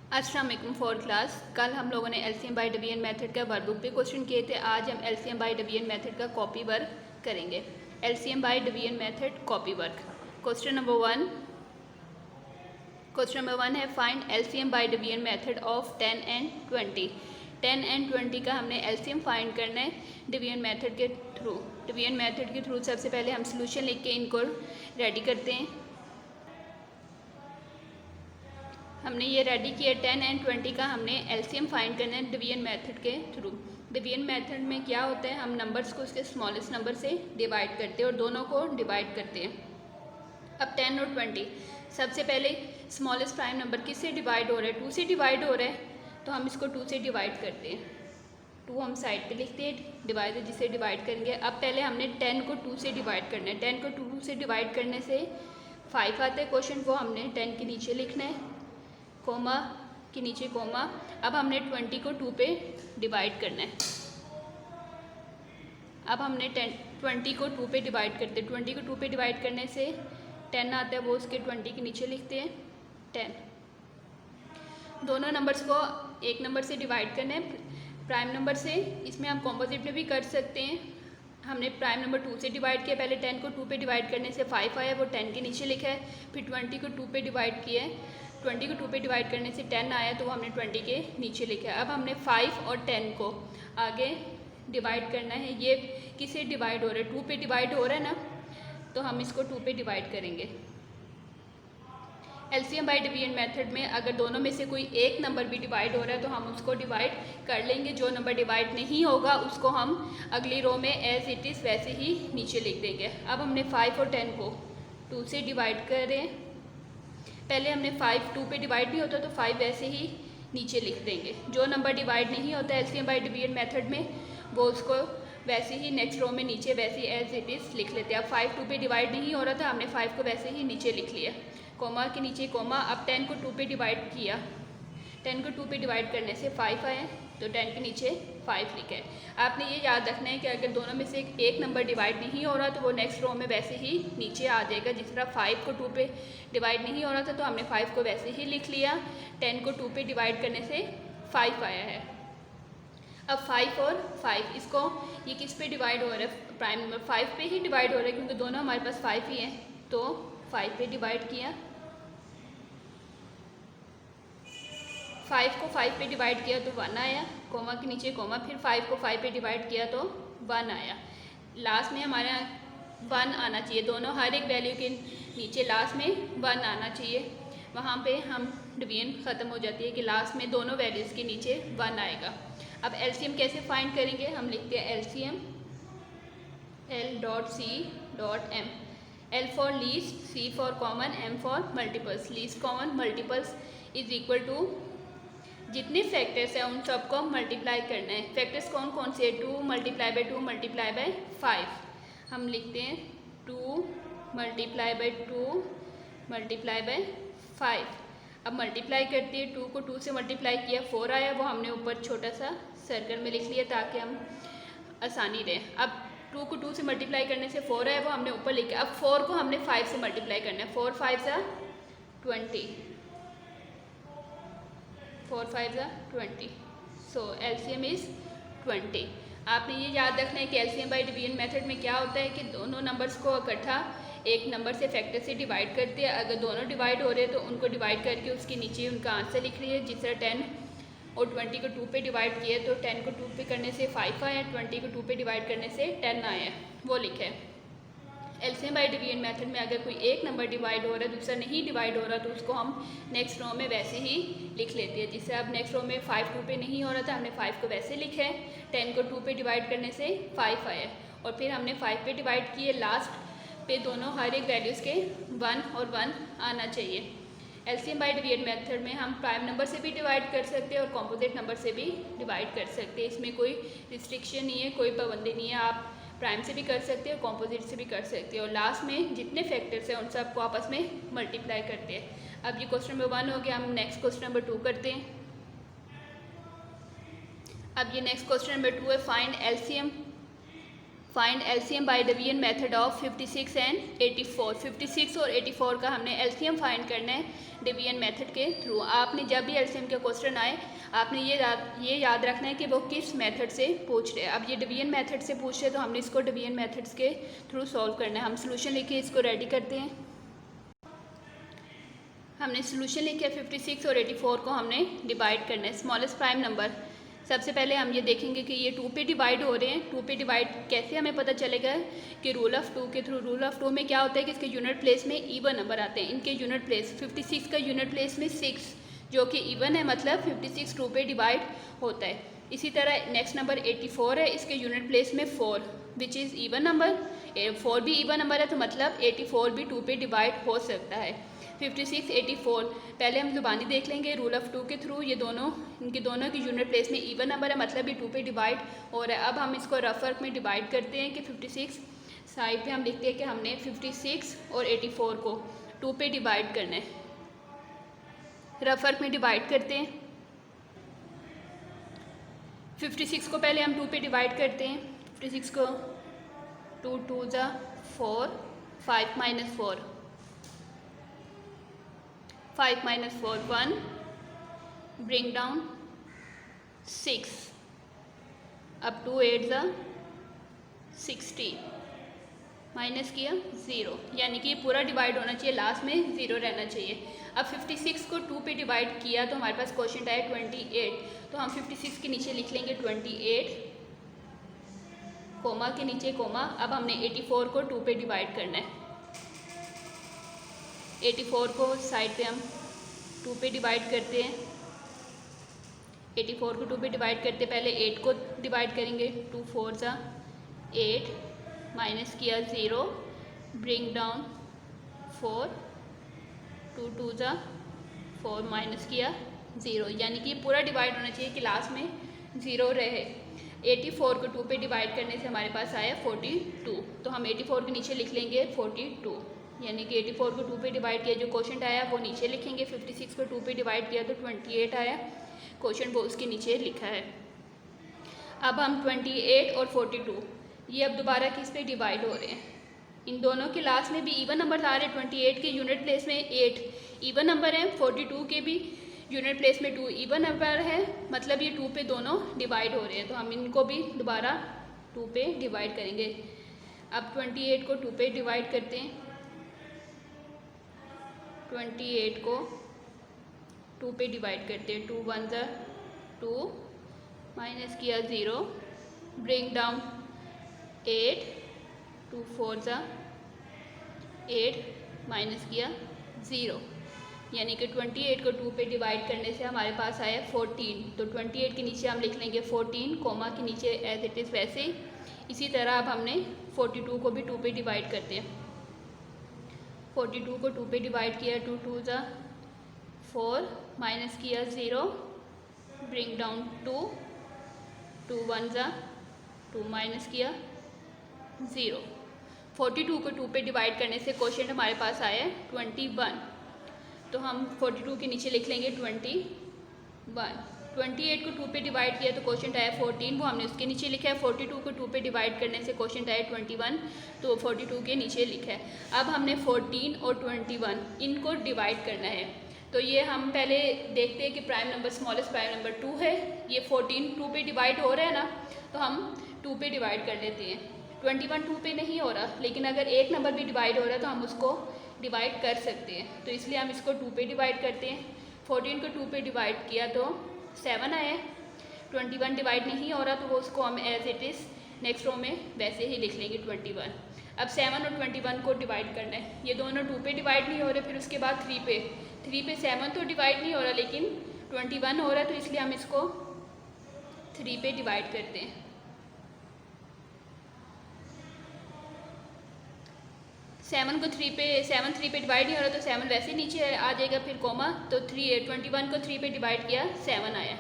अस्सलाम वालेकुम for class. कल हम लोगों ने एलसीएम बाय डिवीजन मेथड का वर्कबुक पे क्वेश्चन किए थे। आज हम एलसीएम बाय डिवीजन मेथड का कॉपी वर्क करेंगे। LCM by division method copy work. Question number one है find LCM by division method of 10 and 20। 10 and 20 का हमने एलसीएम फाइंड करना है डिवीजन मेथड के थ्रू। डिवीजन मेथड के थ्रू सबसे पहले हम सोल्यूशन लिख के इनको रेडी करते हैं। हमने ये रेडी किया। 10 एंड 20 का हमने एलसीएम फाइंड करना है डिवीजन मेथड के थ्रू। डिवीजन मेथड में क्या होता है, हम नंबर्स को उसके स्मॉलेस्ट नंबर से डिवाइड करते हैं और दोनों को डिवाइड करते हैं। अब 10 और 20, सबसे पहले स्मॉलेस्ट प्राइम नंबर किससे डिवाइड हो रहा है, 2 से डिवाइड हो रहा है, तो हम इसको 2 से डिवाइड करते हैं। 2 हम साइड पे लिखते हैं, डिवाइड जिसे डिवाइड करेंगे। अब पहले हमने 10 को 2 से डिवाइड करना है। 10 को 2 से डिवाइड करने से 5 आता है क्वेश्चन, वो हमने 10 के नीचे लिखना है, कोमा के नीचे कोमा। अब हमने 20 को 2 पे डिवाइड करना है। अब हमने 20 को 2 पे डिवाइड करते हैं। 20 को 2 पे डिवाइड करने से 10 आता है, वो उसके 20 के नीचे लिखते हैं 10। दोनों नंबर्स को एक नंबर से डिवाइड करना है, प्राइम नंबर से। इसमें हम कॉम्पोजिट में भी कर सकते हैं। हमने प्राइम नंबर 2 से डिवाइड किया, पहले 10 को 2 पे डिवाइड करने से 5 आया, वो 10 के नीचे लिखा है। फिर 20 को 2 पे डिवाइड किया है, 20 को 2 पे डिवाइड करने से 10 आया, तो वो हमने 20 के नीचे लिखा है। अब हमने 5 और 10 को आगे डिवाइड करना है। ये किसे डिवाइड हो रहा है, 2 पे डिवाइड हो रहा है ना, तो हम इसको 2 पे डिवाइड करेंगे। एलसीएम बाय डिवीजन मेथड में अगर दोनों में से कोई एक नंबर भी डिवाइड हो रहा है तो हम उसको डिवाइड कर लेंगे। जो नंबर डिवाइड नहीं होगा उसको हम अगली रो में एज इट इज़ वैसे ही नीचे लिख देंगे। अब हमने 5 और 10 को 2 से डिवाइड करें। पहले हमने 5 2 पे डिवाइड नहीं होता, तो 5 वैसे ही नीचे लिख देंगे। जो नंबर डिवाइड नहीं होता एलसीएम बाय डिवीजन मेथड में, वो उसको वैसे ही नेक्स्ट रो में नीचे वैसे ही एज इट इज़ लिख लेते हैं। अब 5 2 पे डिवाइड नहीं हो रहा था, हमने 5 को वैसे ही नीचे लिख लिया, कोमा के नीचे कोमा। अब 10 को 2 पे डिवाइड किया, 10 को 2 पे डिवाइड करने से 5 आए, तो 10 के नीचे 5 लिखा है। आपने ये याद रखना है कि अगर दोनों में से एक नंबर डिवाइड नहीं हो रहा तो वो नेक्स्ट रो में वैसे ही नीचे आ जाएगा। जिस तरह 5 को 2 पे डिवाइड नहीं हो रहा था, तो हमने 5 को वैसे ही लिख लिया। 10 को 2 पे डिवाइड करने से 5 आया है। अब 5 और 5, इसको ये किस पे डिवाइड हो रहा है, प्राइम नंबर 5 पे ही डिवाइड हो रहा है, क्योंकि दोनों हमारे पास 5 ही हैं, तो 5 पे डिवाइड किया। 5 को 5 पे डिवाइड किया तो 1 आया, कोमा के नीचे कोमा। फिर 5 को 5 पे डिवाइड किया तो 1 आया। लास्ट में हमारे 1 आना चाहिए, दोनों हर एक वैल्यू के नीचे लास्ट में 1 आना चाहिए। वहाँ पे हम डिवीजन ख़त्म हो जाती है कि लास्ट में दोनों वैल्यूज़ के नीचे 1 आएगा। अब एलसीएम कैसे फाइंड करेंगे, हम लिखते हैं LCM L.C.M, L for least, C for common, M for multiples. Least common multiples is equal to जितने फैक्टर्स हैं उन सबको मल्टीप्लाई करना है। फैक्टर्स कौन कौन से, 2 मल्टीप्लाई बाई 2 मल्टीप्लाई बाई 5। हम लिखते हैं 2 मल्टीप्लाई बाई 2 मल्टीप्लाई बाई 5। अब मल्टीप्लाई करते हैं, 2 को 2 से मल्टीप्लाई किया, 4 आया, वो हमने ऊपर छोटा सा सर्कल में लिख लिया ताकि हम आसानी रहे। अब 2 को 2 से मल्टीप्लाई करने से 4 आया, वो हमने ऊपर लिखा। अब 4 को हमने 5 से मल्टीप्लाई करना है, 4 5 सा 20, 4 5 सा 20, सो एलसीएम इज़ 20। आपने ये याद रखना है कि एलसीएम बाय डिवीजन मेथड में क्या होता है कि दोनों नंबर्स को इकट्ठा एक नंबर से फैक्टर से डिवाइड करते हैं। अगर दोनों डिवाइड हो रहे हैं तो उनको डिवाइड करके उसके नीचे उनका आंसर लिख रही है। जिस तरह 10 और 20 को 2 पे डिवाइड किया, तो 10 को 2 पे करने से 5 आया, 20 को 2 पे डिवाइड करने से 10 आया, वो लिखा है। एलसीएम बाय डिवीजन मेथड में अगर कोई एक नंबर डिवाइड हो रहा है, दूसरा नहीं डिवाइड हो रहा, तो उसको हम नेक्स्ट रो में वैसे ही लिख लेते हैं। जिससे अब नेक्स्ट रो में 5 2 पे नहीं हो रहा था, हमने 5 को वैसे लिखा है, 10 को 2 पे डिवाइड करने से 5 आया, और फिर हमने 5 पे डिवाइड किए। लास्ट पे दोनों हर एक वैल्यूज़ के 1 और 1 आना चाहिए। एलसीएम बाय डिवीजन मेथड में हम प्राइम नंबर से भी डिवाइड कर सकते हैं और कॉम्पोजिट नंबर से भी डिवाइड कर सकते हैं। इसमें कोई रिस्ट्रिक्शन नहीं है, कोई पाबंदी नहीं है। आप प्राइम से भी कर सकते हो, कॉम्पोजिट से भी कर सकते हो, और लास्ट में जितने फैक्टर्स हैं उन सबको आपस में मल्टीप्लाई करते हैं। अब ये क्वेश्चन नंबर 1 हो गया। हम नेक्स्ट क्वेश्चन नंबर 2 करते हैं। अब ये नेक्स्ट क्वेश्चन नंबर 2 है, find LCM find LCM by division method of 56 and 84। 56 और 84 का हमने एलसीएम फाइंड करना है डिवीजन मेथड के थ्रू। आपने जब भी एलसीएम के क्वेश्चन आए आपने ये याद रखना है कि वो किस मेथड से पूछ रहे हैं। अब ये डिवीजन मेथड से पूछ रहे हैं तो हमने इसको डिवीजन मेथड्स के थ्रू सॉल्व करना है। हम सोल्यूशन लिखे इसको रेडी करते हैं। हमने सोल्यूशन लिखे 56 और 84 को हमने डिवाइड करना है। स्मॉलेस्ट प्राइम नंबर, सबसे पहले हम ये देखेंगे कि ये 2 पे डिवाइड हो रहे हैं। 2 पे डिवाइड कैसे हमें पता चलेगा कि रूल ऑफ़ 2 के थ्रू। रूल ऑफ़ 2 में क्या होता है कि इसके यूनिट प्लेस में इवन नंबर आते हैं। इनके यूनिट प्लेस 56 का यूनिट प्लेस में 6 जो कि इवन है, मतलब 56 2 पे डिवाइड होता है। इसी तरह नेक्स्ट नंबर 84 है, इसके यूनिट प्लेस में 4 विच इज़ इवन नंबर। 4 भी इवन नंबर है तो मतलब 84 भी 2 पे डिवाइड हो सकता है। 56 84 पहले हम ज़ुबानी देख लेंगे रूल ऑफ़ 2 के थ्रू। ये दोनों इनके दोनों की यूनिट प्लेस में इवन नंबर है, मतलब ये 2 पे डिवाइड हो रहा है। अब हम इसको रफ वर्क में डिवाइड करते हैं कि 56 साइड पे हम लिखते हैं कि हमने 56 और 84 को 2 पे डिवाइड करना है। रफ वर्क में डिवाइड करते हैं। 56 को पहले हम 2 पे डिवाइड करते हैं। 56 को 2 2 ज़ा 4 5 माइनस 4 5 minus 4 1 bring down 6 अब 2 8 ज़ा 16 माइनस किया 0, यानी कि ये पूरा डिवाइड होना चाहिए, लास्ट में 0 रहना चाहिए। अब 56 को 2 पे डिवाइड किया तो हमारे पास क्वेश्चन आया 28, तो हम 56 के नीचे लिख लेंगे 28 कोमा के नीचे कोमा। अब हमने 84 को 2 पे डिवाइड करना है। 84 को साइड पे हम 2 पे डिवाइड करते हैं। 84 को 2 पे डिवाइड करते पहले 8 को डिवाइड करेंगे। 2 4 ज़ा 8 माइनस किया 0 ब्रिंग डाउन 4 2 2 ज़ा 4 माइनस किया 0, यानी कि पूरा डिवाइड होना चाहिए कि लास्ट में 0 रहे। 84 को 2 पे डिवाइड करने से हमारे पास आया 42, तो हम 84 के नीचे लिख लेंगे 42, यानी कि 84 को 2 पे डिवाइड किया, जो क्वेश्चन आया वो नीचे लिखेंगे। 56 को 2 पे डिवाइड किया तो 28 आया, क्वेश्चन वो उसके नीचे लिखा है। अब हम 28 और 42 ये अब दोबारा किस पे डिवाइड हो रहे हैं। इन दोनों के लास्ट में भी इवन नंबर आ रहे हैं। 28 के यूनिट प्लेस में 8 इवन नंबर है, 42 के भी यूनिट प्लेस में 2 इवन नंबर है, मतलब ये 2 पे दोनों डिवाइड हो रहे हैं। तो हम इनको भी दोबारा 2 पे डिवाइड करेंगे। अब 28 को 2 पे डिवाइड करते हैं। 28 को 2 पे डिवाइड करते हैं। 2 1 ज़ा 2 माइनस किया 0 ब्रिंग डाउन 8 2 4 ज़ा 8 माइनस किया 0, यानी कि 28 को 2 पे डिवाइड करने से हमारे पास आया 14। तो 28 के नीचे हम लिख लेंगे 14 कोमा के नीचे एज इट इज़ वैसे ही। इसी तरह अब हमने 42 को भी 2 पे डिवाइड करते हैं। 42 को 2 पे डिवाइड किया। 2 2 ज़ा 4 माइनस किया 0 ब्रिंग डाउन 2 2 1 ज़ा 2 माइनस किया 0। 42 को 2 पे डिवाइड करने से क्वेश्चन हमारे पास आया 21, तो हम 42 के नीचे लिख लेंगे 21। 28 को 2 पे डिवाइड किया तो क्वेश्चन आया 14, वो हमने उसके नीचे लिखा है। 42 को 2 पे डिवाइड करने से क्वेश्चन आया 21, तो 42 के नीचे लिखा है। अब हमने 14 और 21 इनको डिवाइड करना है। तो ये हम पहले देखते हैं कि prime number smallest prime number 2 है। ये 14 2 पे डिवाइड हो रहा है ना, तो हम 2 पे डिवाइड कर लेते हैं। 21 2 पे नहीं हो रहा, लेकिन अगर एक नंबर भी डिवाइड हो रहा है तो हम उसको डिवाइड कर सकते हैं, तो इसलिए हम इसको 2 पे डिवाइड करते हैं। 14 को 2 पे डिवाइड किया तो 7 आया। 21 डिवाइड नहीं हो रहा तो वो उसको हम as it is next row में वैसे ही लिख लेंगे 21। अब 7 और 21 को डिवाइड करना है। ये दोनों 2 पे डिवाइड नहीं हो रहे, फिर उसके बाद 3 पे 7 तो डिवाइड नहीं हो रहा लेकिन 21 हो रहा है, तो इसलिए हम इसको 3 पे डिवाइड करते हैं। 7 को 3 पे डिवाइड नहीं हो रहा तो 7 वैसे नीचे आ जाएगा, फिर कोमा, तो 21 को 3 पे डिवाइड किया 7 आया।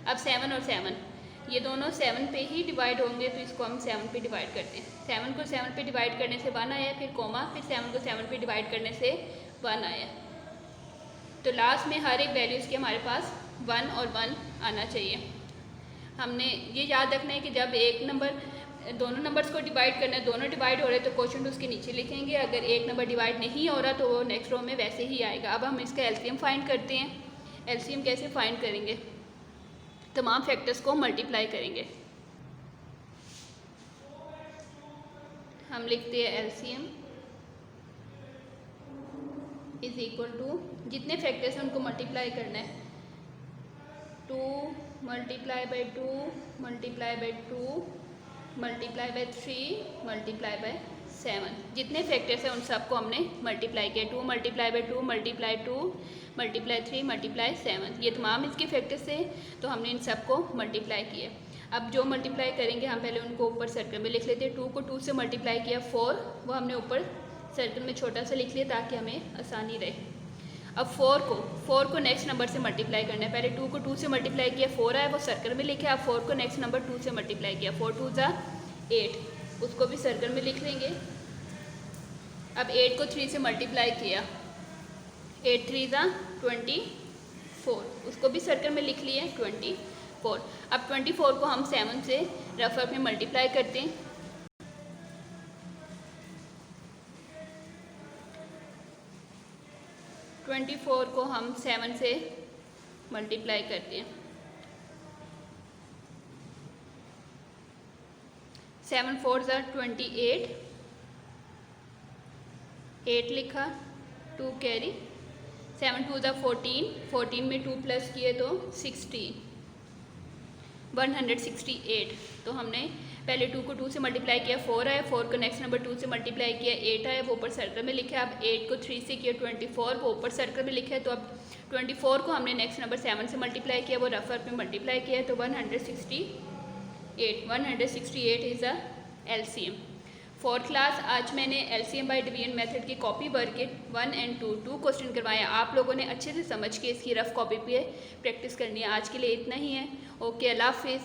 अब 7 और 7 ये दोनों 7 पे ही डिवाइड होंगे, तो इसको हम 7 पे डिवाइड करते हैं। 7 को 7 पे डिवाइड करने से 1 आया, फिर कोमा, फिर 7 को 7 पे डिवाइड करने से 1 आया। तो लास्ट में हर एक वैल्यूज़ के हमारे पास 1 और 1 आना चाहिए। हमने ये याद रखना है कि जब एक नंबर दोनों नंबर्स को डिवाइड करना है, दोनों डिवाइड हो रहे हैं तो क्वेश्चन उसके नीचे लिखेंगे, अगर एक नंबर डिवाइड नहीं हो रहा तो वो नेक्स्ट रो में वैसे ही आएगा। अब हम इसका एलसीएम फाइंड करते हैं। एलसीएम कैसे फाइंड करेंगे? तमाम फैक्टर्स को मल्टीप्लाई करेंगे। हम लिखते हैं एलसीएम इज इक्वल टू, जितने फैक्टर्स हैं उनको मल्टीप्लाई करना है, 2 multiply by 2 multiply by 2 multiply by 3 multiply by 7, जितने फैक्टर्स हैं उन सबको हमने मल्टीप्लाई किया। 2 multiply by 2 multiply 2 multiply 3 multiply 7, ये तमाम इसके फैक्टर्स थे तो हमने इन सबको मल्टीप्लाई किया। अब जो मल्टीप्लाई करेंगे हम पहले उनको ऊपर सर्कल में लिख लेते हैं। 2 को 2 से मल्टीप्लाई किया 4, वो हमने ऊपर सर्कल में छोटा सा लिख लिया ताकि हमें आसानी रहे। अब 4 को नेक्स्ट नंबर से मल्टीप्लाई करना है। पहले 2 को 2 से मल्टीप्लाई किया, 4 आया, वो सर्कल में लिखे। अब 4 को नेक्स्ट नंबर 2 से मल्टीप्लाई किया, 4 2 ज़ा 8, उसको भी सर्कल में लिख लेंगे। अब 8 को 3 से मल्टीप्लाई किया, 8 3 ज़ा 24, उसको भी सर्कल में लिख लिए 24। अब 24 को हम 7 से रफ में मल्टीप्लाई करते हैं। को हम 7 से मल्टीप्लाई करते हैं। 7 4 ज़ा 28, 8 लिखा, 2 कैरी, 7 2 ज़ा 14, 14 में 2 प्लस किए तो 16, 168। तो हमने पहले 2 को 2 से मल्टीप्लाई किया, 4 आया, 4 को नेक्स्ट नंबर 2 से मल्टीप्लाई किया, 8 आया, वो ऊपर सर्कल में लिखा। अब 8 को 3 से किया 24, वो ऊपर सर्कल में लिखा है। तो अब 24 को हमने नेक्स्ट नंबर 7 से मल्टीप्लाई किया, वो रफर पे मल्टीप्लाई किया तो 168 is a LCM. 4th class आज मैंने एलसीएम बाय डिवीजन मेथड की कॉपी भर के 1 और 2 क्वेश्चन करवाए। आप लोगों ने अच्छे से समझ के इसकी रफ कॉपी पे प्रैक्टिस करनी है। आज के लिए इतना ही है। ओके, अल्लाह हाफिज़।